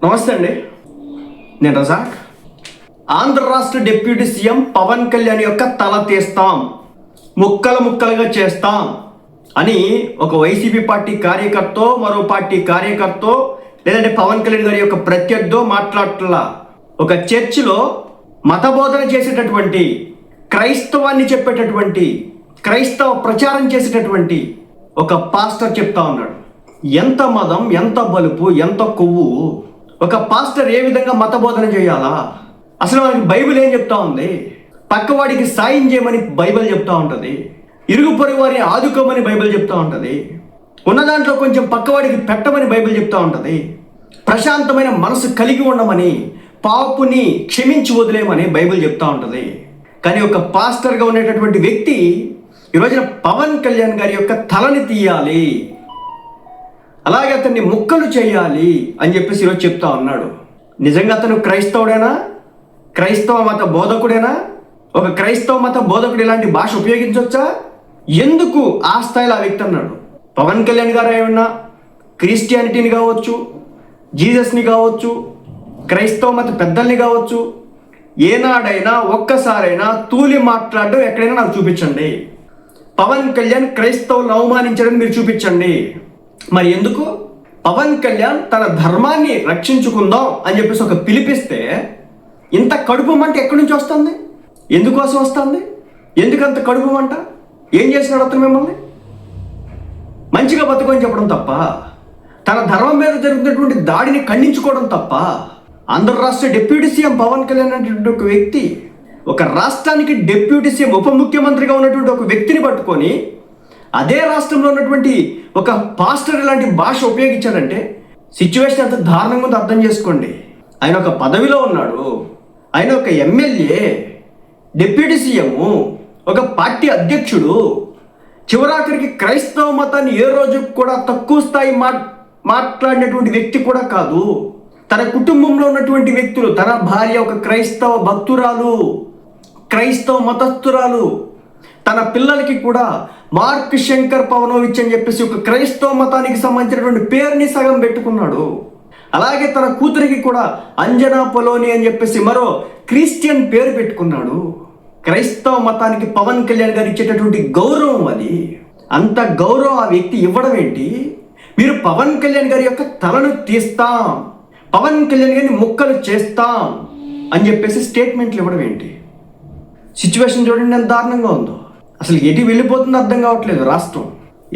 నమస్తే అండి, నేను రజాక్. ఆంధ్ర రాష్ట్ర డిప్యూటీ సీఎం పవన్ కళ్యాణ్ యొక్క తల తీస్తాం, ముక్కలు ముక్కలుగా చేస్తాం అని ఒక వైసీపీ పార్టీ కార్యకర్త, మరో పార్టీ కార్యకర్త, లేదంటే పవన్ కళ్యాణ్ గారి యొక్క ప్రత్యర్థో మాట్లాడట్లా. ఒక చర్చిలో మతబోధన చేసేటటువంటి, క్రైస్తవాన్ని చెప్పేటటువంటి, క్రైస్తవ ప్రచారం చేసేటటువంటి ఒక పాస్టర్ చెప్తా ఉన్నాడు. ఎంత మదం, ఎంత బలుపు, ఎంత కొవ్వు! ఒక పాస్టర్ ఏ విధంగా మతబోధన చేయాలా? అసలు మనకి బైబిల్ ఏం చెప్తా ఉంది? పక్కవాడికి సాయం చేయమని బైబిల్ చెప్తా ఉంటుంది, ఇరుగు పొరుగు వారిని ఆదుకోమని బైబిల్ చెప్తా ఉంటుంది, ఉన్న దాంట్లో కొంచెం పక్కవాడికి పెట్టమని బైబిల్ చెప్తా ఉంటుంది, ప్రశాంతమైన మనసు కలిగి ఉండమని, పాపుని క్షమించి వదిలేయమని బైబిల్ చెప్తా ఉంటుంది. కానీ ఒక పాస్టర్గా ఉండేటటువంటి వ్యక్తి ఈరోజున పవన్ కళ్యాణ్ గారి యొక్క తలని తీయాలి, అలాగే అతన్ని ముక్కలు చేయాలి అని చెప్పేసి ఈరోజు చెప్తా ఉన్నాడు. నిజంగా అతను క్రైస్తవుడేనా? క్రైస్తవ మత బోధకుడేనా? ఒక క్రైస్తవ మత బోధకుడు ఇలాంటి భాష ఉపయోగించవచ్చా? ఎందుకు ఆ స్థాయిలో ఆ వ్యక్తి అన్నాడు? పవన్ కళ్యాణ్ గారు ఏమన్నా క్రిస్టియానిటీని కావచ్చు, జీసస్ని కావచ్చు, క్రైస్తవ మత పెద్దల్ని కావచ్చు, ఏనాడైనా ఒక్కసారైనా తూలి మాట్లాడడం ఎక్కడైనా నాకు చూపించండి. పవన్ కళ్యాణ్ క్రైస్తవులను అవమానించడం మీరు చూపించండి. మరి ఎందుకు పవన్ కళ్యాణ్ తన ధర్మాన్ని రక్షించుకుందాం అని చెప్పేసి ఒక పిలిపిస్తే ఇంత కడుపు మంట ఎక్కడి నుంచి వస్తుంది? ఎందుకోసం వస్తుంది? ఎందుకంత కడుపు మంట? ఏం చేసినాడు అతను? మిమ్మల్ని మంచిగా బతుకొని చెప్పడం తప్ప, తన ధర్మం మీద జరుగుతున్నటువంటి దాడిని ఖండించుకోవడం తప్ప. ఆంధ్ర రాష్ట్ర డిప్యూటీ సీఎం పవన్ కళ్యాణ్ అనేటువంటి ఒక వ్యక్తి, ఒక రాష్ట్రానికి డిప్యూటీ సీఎం, ఉప ముఖ్యమంత్రిగా ఉన్నటువంటి ఒక వ్యక్తిని పట్టుకొని అదే రాష్ట్రంలో ఉన్నటువంటి ఒక పాస్టర్ ఇలాంటి భాష ఉపయోగించాడంటే సిచ్యువేషన్ ఎంత దారుణంగా ఉందో అర్థం చేసుకోండి. ఆయన ఒక పదవిలో ఉన్నాడు, ఆయన ఒక ఎమ్మెల్యే, డిప్యూటీ సీఎం, ఒక పార్టీ అధ్యక్షుడు, చివరాఖరికి క్రైస్తవ మతాన్ని ఏ రోజు కూడా తక్కువ స్థాయి మాట్లాడినటువంటి వ్యక్తి కూడా కాదు. తన కుటుంబంలో ఉన్నటువంటి వ్యక్తులు, తన భార్య ఒక క్రైస్తవ భక్తురాలు, క్రైస్తవ మతస్థురాలు, తన పిల్లలకి కూడా మార్క్ శంకర్ పవనోవిచ్ అని చెప్పేసి ఒక క్రైస్తవ మతానికి సంబంధించినటువంటి పేరుని సగం పెట్టుకున్నాడు. అలాగే తన కూతురికి కూడా అంజనా పొలోని అని చెప్పేసి మరో క్రిస్టియన్ పేరు పెట్టుకున్నాడు. క్రైస్తవ మతానికి పవన్ కళ్యాణ్ గారు ఇచ్చేటటువంటి గౌరవం అది. అంత గౌరవం ఆ వ్యక్తి ఇవ్వడం ఏంటి? మీరు పవన్ కళ్యాణ్ గారి యొక్క తలను తీస్తాం, పవన్ కళ్యాణ్ గారిని ముక్కలు చేస్తాం అని చెప్పేసి స్టేట్మెంట్లు ఇవ్వడం ఏంటి? సిచ్యువేషన్ చూడండి ఎంత దారుణంగా ఉందో. అసలు ఎటు వెళ్ళిపోతుందో అర్థం కావట్లేదు రాష్ట్రం.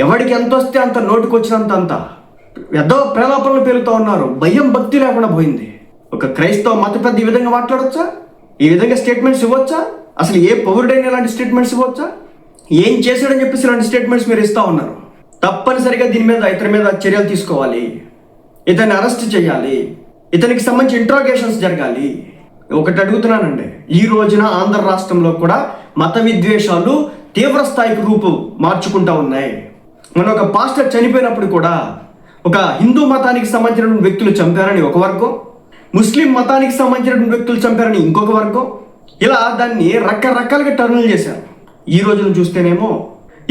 ఎవరికి ఎంత వస్తే అంత, నోటికి వచ్చినంత అంత ఏదో ప్రేలాపనలు పెరుగుతూ ఉన్నారు. భయం భక్తి లేకుండా పోయింది. ఒక క్రైస్తవ మత పెద్ద ఈ విధంగా మాట్లాడొచ్చా? ఈ విధంగా స్టేట్మెంట్స్ ఇవ్వచ్చా? అసలు ఏ పౌరుడైనా ఇలాంటి స్టేట్మెంట్స్ ఇవ్వచ్చా? ఏం చేశాడని చెప్పేసి ఇలాంటి స్టేట్మెంట్స్ మీరు ఇస్తూ ఉన్నారు. తప్పనిసరిగా దీని మీద, ఇతని మీద చర్యలు తీసుకోవాలి, ఇతన్ని అరెస్ట్ చేయాలి, ఇతనికి సంబంధించి ఇంట్రాగేషన్స్ జరగాలి. ఒకటి అడుగుతున్నానండి, ఈ రోజున ఆంధ్ర రాష్ట్రంలో కూడా మత విద్వేషాలు తీవ్ర స్థాయికి రూపు మార్చుకుంటా ఉన్నాయి. మన ఒక పాస్టర్ చనిపోయినప్పుడు కూడా ఒక హిందూ మతానికి సంబంధించినటువంటి వ్యక్తులు చంపారని ఒక వర్గం, ముస్లిం మతానికి సంబంధించినటువంటి వ్యక్తులు చంపారని ఇంకొక వర్గం, ఇలా దాన్ని రకరకాలుగా టర్నులు చేశారు. ఈ రోజున చూస్తేనేమో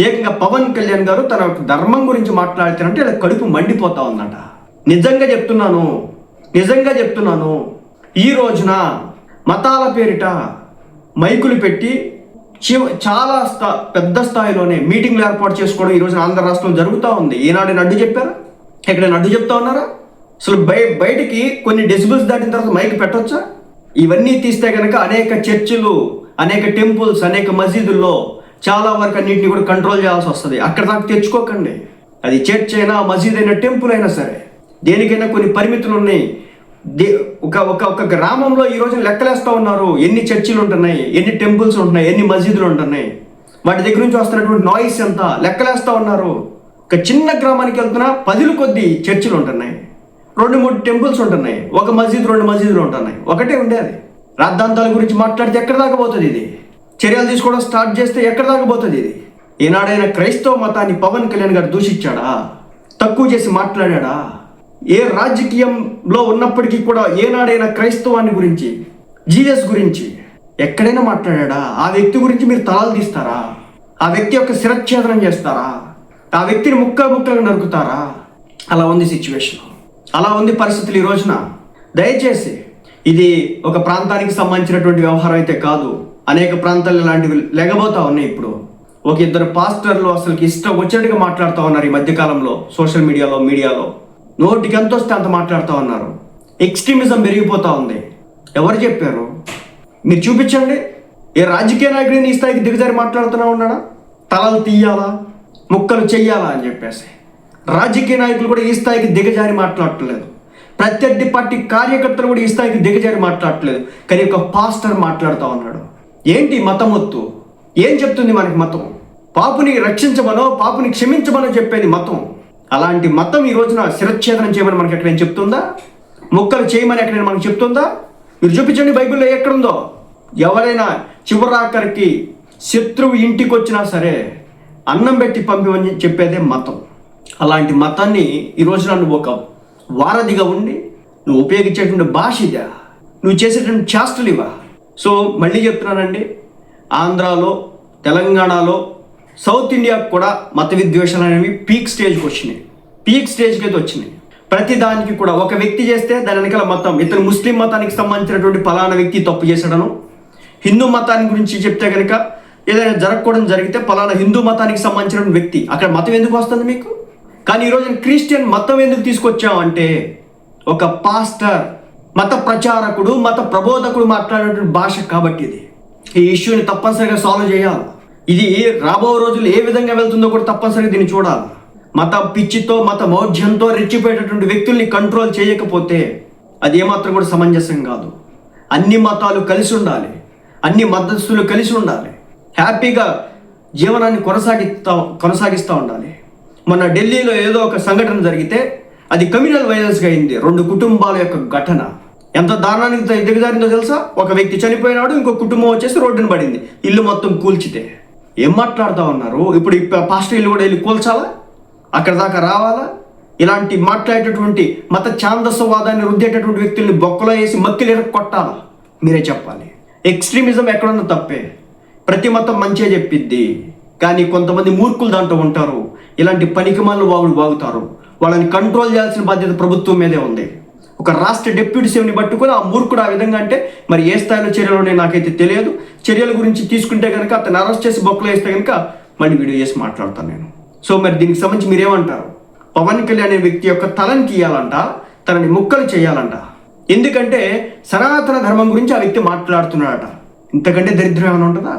ఏకంగా పవన్ కళ్యాణ్ గారు తన ధర్మం గురించి మాట్లాడుతారంటే ఇలా కడుపు మండిపోతా ఉందట. నిజంగా చెప్తున్నాను, ఈ రోజున మతాల పేరిట మైకులు పెట్టి చాలా పెద్ద స్థాయిలోనే మీటింగ్లు ఏర్పాటు చేసుకోవడం ఈ రోజున ఆంధ్ర రాష్ట్రంలో జరుగుతూ ఉంది. ఈనాడు అడ్డు చెప్పారా? ఎక్కడైనా అడ్డు చెప్తా ఉన్నారా? అసలు బయటికి కొన్ని డెసిబుల్స్ దాటిన తర్వాత మైక్ పెట్టొచ్చా? ఇవన్నీ తీస్తే కనుక అనేక చర్చిలు, అనేక టెంపుల్స్, అనేక మసీదుల్లో చాలా వరకు అన్నింటినీ కూడా కంట్రోల్ చేయాల్సి వస్తుంది. అక్కడ దాకా తెచ్చుకోకండి. అది చర్చ్ అయినా, మసీద్ అయినా, టెంపుల్ అయినా సరే, దేనికైనా కొన్ని పరిమితులు ఉన్నాయి. ఒక గ్రామంలో ఈ రోజు లెక్కలేస్తూ ఉన్నారు, ఎన్ని చర్చిలు ఉంటున్నాయి, ఎన్ని టెంపుల్స్ ఉంటున్నాయి, ఎన్ని మసీదులు ఉంటున్నాయి, వాటి దగ్గర నుంచి వస్తున్నటువంటి నాయిస్ ఎంత లెక్కలేస్తూ ఉన్నారు. ఒక చిన్న గ్రామానికి వెళ్తున్నా 10 కొద్ది చర్చిలు ఉంటున్నాయి, 2-3 టెంపుల్స్ ఉంటున్నాయి, ఒక మసీదు 2 మసీదులు ఉంటున్నాయి. ఒకటే ఉండేది. రాద్ధాంతాల గురించి మాట్లాడితే ఎక్కడ దాకా పోతుంది ఇది? చర్యలు తీసుకోవడం స్టార్ట్ చేస్తే ఎక్కడ దాకా పోతుంది ఇది? ఈనాడైనా క్రైస్తవ మతాన్ని పవన్ కళ్యాణ్ గారు దూషించాడా? తక్కువ చేసి మాట్లాడా? ఏ రాజకీయంలో ఉన్నప్పటికీ కూడా ఏనాడైనా క్రైస్తవాన్ని గురించి, జీసస్ గురించి ఎక్కడైనా మాట్లాడా? ఆ వ్యక్తి గురించి మీరు తలాలు తీస్తారా? ఆ వ్యక్తి యొక్క శిరచ్ఛేదనం చేస్తారా? ఆ వ్యక్తిని ముక్కలుగా నరుకుతారా? అలా ఉంది సిచ్యువేషన్, అలా ఉంది పరిస్థితులు ఈ రోజున. దయచేసి ఇది ఒక ప్రాంతానికి సంబంధించినటువంటి వ్యవహారం అయితే కాదు. అనేక ప్రాంతాలు ఇలాంటివి లెగబోతా ఉన్నాయి. ఇప్పుడు ఒక ఇద్దరు పాస్టర్లు అసలుకి ఇష్టం వచ్చినట్టుగా మాట్లాడుతూ ఉన్నారు ఈ మధ్యకాలంలో సోషల్ మీడియాలో నోటికి ఎంత వస్తే అంత మాట్లాడుతూ ఉన్నారు. ఎక్స్ట్రీమిజం పెరిగిపోతూ ఉంది. ఎవరు చెప్పారు? మీరు చూపించండి. ఏ రాజకీయ నాయకుడిని ఈ స్థాయికి దిగజారి మాట్లాడుతూనే ఉన్నాడా? తలలు తీయాలా, ముక్కలు చెయ్యాలా అని చెప్పేసి. రాజకీయ నాయకులు కూడా ఈ స్థాయికి దిగజారి మాట్లాడట్లేదు. ప్రత్యర్థి పార్టీ కార్యకర్తలు కూడా ఈ స్థాయికి దిగజారి మాట్లాడట్లేదు. కానీ ఒక పాస్టర్ మాట్లాడుతూ ఉన్నాడు. ఏంటి మతం వత్తు? ఏం చెప్తుంది మనకి మతం? పాపుని రక్షించమనో పాపుని క్షమించమనో చెప్పేది మతం. అలాంటి మతం ఈ రోజున శిరచ్ఛేదనం చేయమని మనకి ఎక్కడైనా చెప్తుందా? ముక్కలు చేయమని ఎక్కడైనా మనకు చెప్తుందా? మీరు చూపించండి బైబిల్లో ఎక్కడుందో. ఎవరైనా చివరాఖరికి శత్రువు ఇంటికి వచ్చినా సరే అన్నం పెట్టి పంపిమని చెప్పేదే మతం. అలాంటి మతాన్ని ఈ రోజున నువ్వు ఒక వారధిగా ఉండి నువ్వు ఉపయోగించేటువంటి భాష ఇదా? నువ్వు చేసేటువంటి చేష్టలు ఇవా? సో మళ్ళీ చెప్తున్నానండి, ఆంధ్రాలో, తెలంగాణలో, సౌత్ ఇండియాకు కూడా మత విద్వేషాలు అనేవి పీక్ స్టేజ్కి అయితే వచ్చినాయి. ప్రతి దానికి కూడా ఒక వ్యక్తి చేస్తే దాని వెనకాల మతం, ఇతను ముస్లిం మతానికి సంబంధించినటువంటి ఫలానా వ్యక్తి తప్పు చేశాడను, హిందూ మతాన్ని గురించి చెప్తే కనుక ఏదైనా జరగకూడదు జరిగితే ఫలానా హిందూ మతానికి సంబంధించిన వ్యక్తి. అక్కడ మతం ఎందుకు వస్తుంది మీకు? కానీ ఈరోజు క్రిస్టియన్ మతం ఎందుకు తీసుకొచ్చామంటే ఒక పాస్టర్, మత ప్రచారకుడు, మత ప్రబోధకుడు మాట్లాడేటువంటి భాష కాబట్టి ఈ ఇష్యూని తప్పనిసరిగా సాల్వ్ చేయాలి. ఇది రాబో రోజులు ఏ విధంగా వెళ్తుందో కూడా తప్పనిసరిగా దీన్ని చూడాలి. మత పిచ్చితో, మత మౌఢ్యంతో రెచ్చిపోయేటటువంటి వ్యక్తుల్ని కంట్రోల్ చేయకపోతే అది ఏమాత్రం కూడా సమంజసం కాదు. అన్ని మతాలు కలిసి ఉండాలి, అన్ని మతస్థులు కలిసి ఉండాలి, హ్యాపీగా జీవనాన్ని కొనసాగిస్తూ ఉండాలి. మొన్న ఢిల్లీలో ఏదో ఒక సంఘటన జరిగితే అది కమ్యూనల్ వైలెన్స్గా అయింది. 2 కుటుంబాల యొక్క ఘటన ఎంత దారుణానికి దిగజారిందో తెలుసా? ఒక వ్యక్తి చనిపోయినాడు, ఇంకో కుటుంబం వచ్చేసి రోడ్డున పడింది. ఇల్లు మొత్తం కూల్చితే ఏం మాట్లాడుతూ ఉన్నారు? ఇప్పుడు పాస్టర్ ఇల్లు కూడా వెళ్ళి కూల్చాలా? అక్కడ దాకా రావాలా? ఇలాంటి మాట్లాడేటటువంటి మత ఛాందసవాదాన్ని రుద్దేటటువంటి వ్యక్తుల్ని బొక్కలో వేసి మక్కిలు కొట్టాలా? మీరే చెప్పాలి. ఎక్స్ట్రీమిజం ఎక్కడున్నా తప్పే. ప్రతి మతం మంచిగా చెప్పిద్ది, కానీ కొంతమంది మూర్ఖులు దాంట్లో ఉంటారు. ఇలాంటి పనికిమాలను వాగుతారు. వాళ్ళని కంట్రోల్ చేయాల్సిన బాధ్యత ప్రభుత్వం మీదే ఉంది. ఒక రాష్ట్ర డిప్యూటీ సీఎంని పట్టుకొని ఆ మూర్ఖుడు ఆ విధంగా అంటే మరి ఏ స్థాయిలో చర్యలు ఉన్నాయో నాకైతే తెలియదు. చర్యల గురించి తీసుకుంటే కనుక అతను అరెస్ట్ చేసి బొక్కలో వేస్తే కనుక మళ్ళీ వీడియో చేసి మాట్లాడతాను నేను. సో మరి దీనికి సంబంధించి మీరేమంటారు? పవన్ కళ్యాణ్ అనే వ్యక్తి యొక్క తలని తీయాలంట, తనని ముక్కలు చేయాలంట. ఎందుకంటే సనాతన ధర్మం గురించి ఆ వ్యక్తి మాట్లాడుతున్నాడట. ఇంతకంటే దరిద్రం ఏమైనా ఉంటుందా?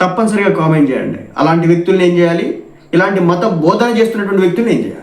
తప్పనిసరిగా కామెంట్ చేయండి. అలాంటి వ్యక్తుల్ని ఏం చేయాలి? ఇలాంటి మత బోధన చేస్తున్నటువంటి వ్యక్తుల్ని ఏం చేయాలి?